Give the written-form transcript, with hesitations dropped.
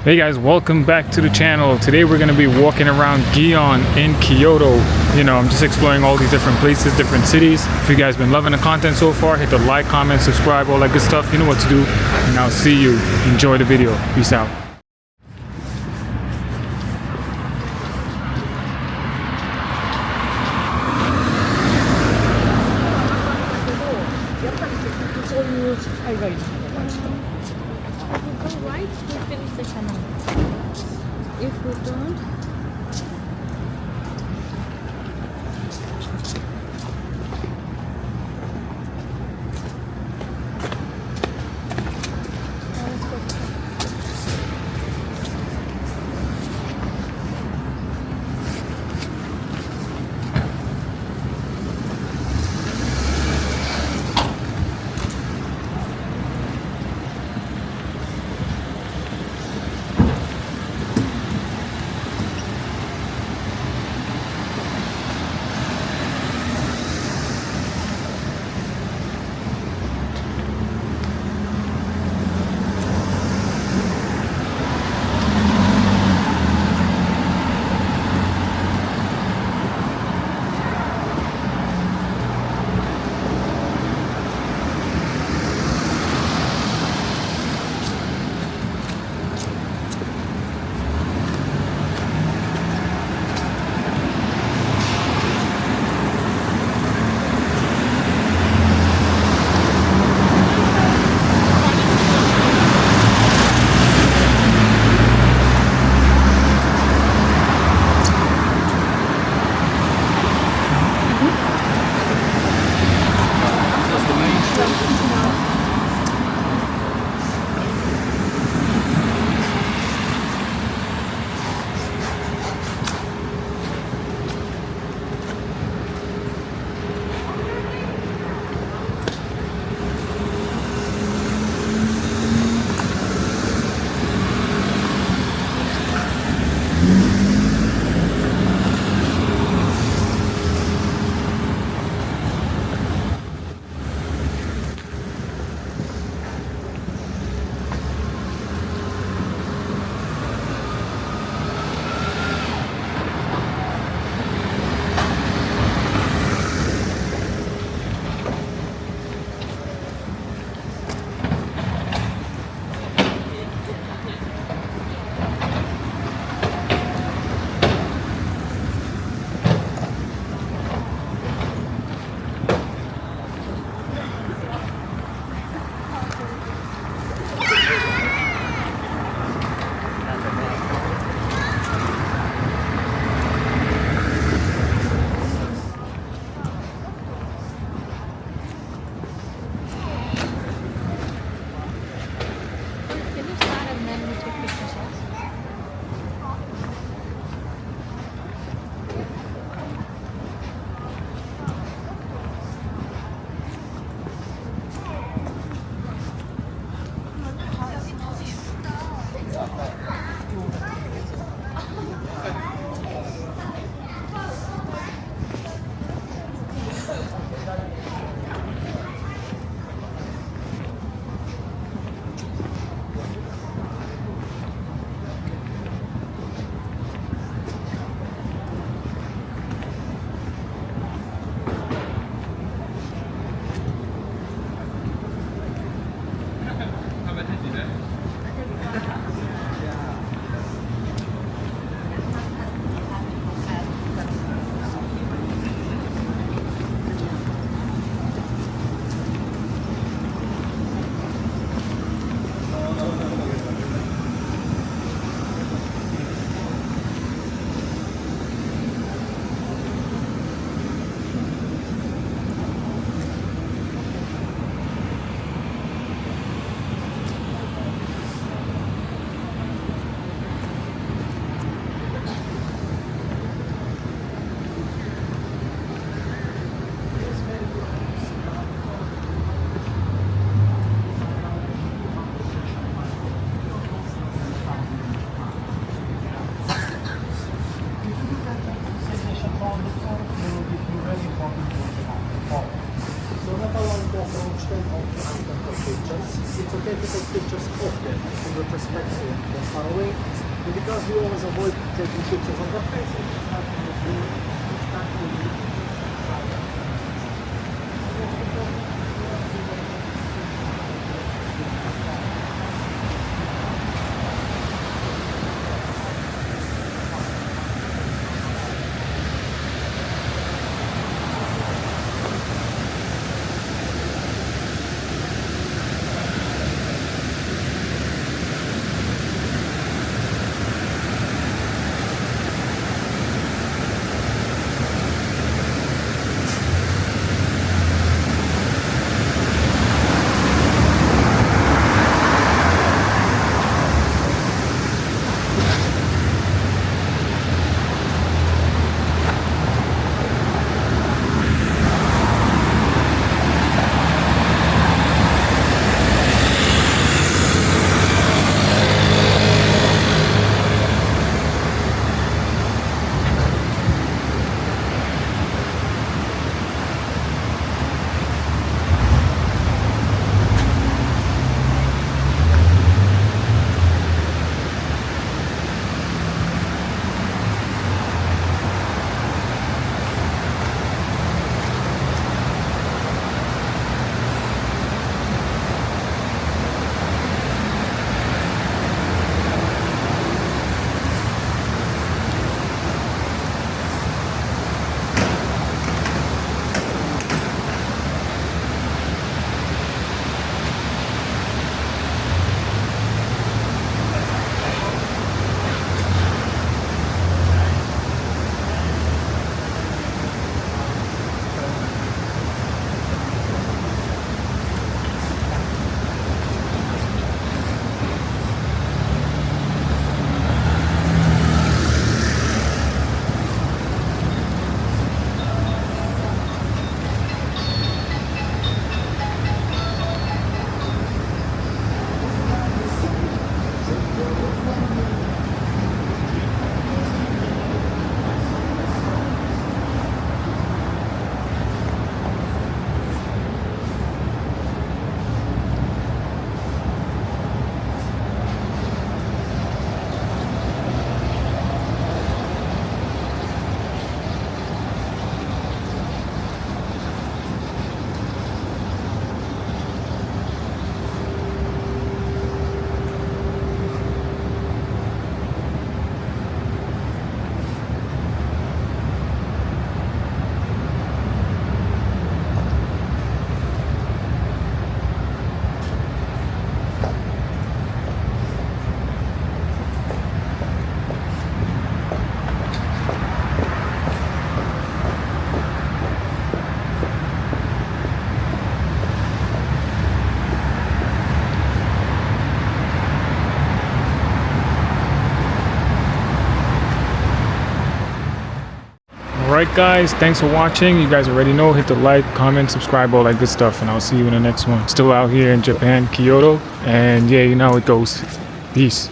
Hey guys, welcome back to the channel. Today we're going to be walking around Gion in Kyoto. I'm just exploring all these different places, different cities. If you guys been loving the content so far, hit the like, comment, subscribe, all that good stuff. You know what to do. And I'll see you. Enjoy the video. Peace out. Right, we finish the channel. If we don't, it's okay to take pictures of them from the perspective they're far away. And because we always avoid taking pictures of their faces, it's not Alright guys, thanks for watching. You guys already know, hit the like, comment, subscribe, all that good stuff, and I'll see you in the next one. Still out here in Japan, Kyoto, and yeah, you know how it goes. Peace.